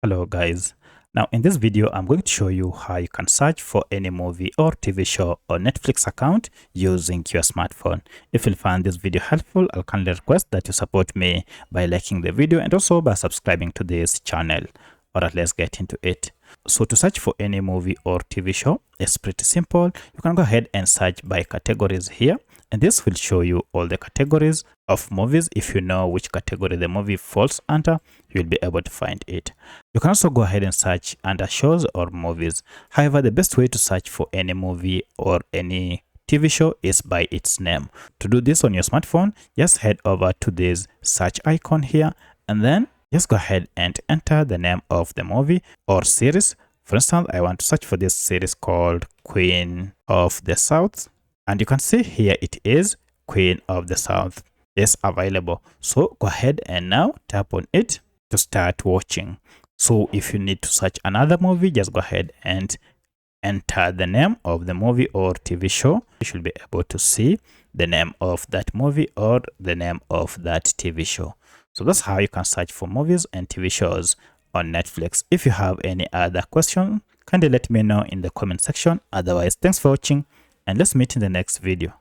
Hello guys, now in this video I'm going to show you how you can search for any movie or TV show or Netflix account using your smartphone. If you find this video helpful, I'll kindly request that you support me by liking the video and also by subscribing to this channel. Alright, let's get into it. So to search for any movie or TV show, it's pretty simple. You can go ahead and search by categories here, and this will show you all the categories of movies. If you know which category the movie falls under, you'll be able to find it. You can also go ahead and search under shows or movies. However, the best way to search for any movie or any TV show is by its name. To do this on your smartphone, just head over to this search icon here, and then just go ahead and enter the name of the movie or series. For instance, I want to search for this series called Queen of the South. And you can see here it is Queen of the South is available. So go ahead and now tap on it to start watching. So if you need to search another movie, just go ahead and enter the name of the movie or TV show. You should be able to see the name of that movie or the name of that TV show. So that's how you can search for movies and TV shows on Netflix. If you have any other question, kindly let me know in the comment section. Otherwise, thanks for watching and let's meet in the next video.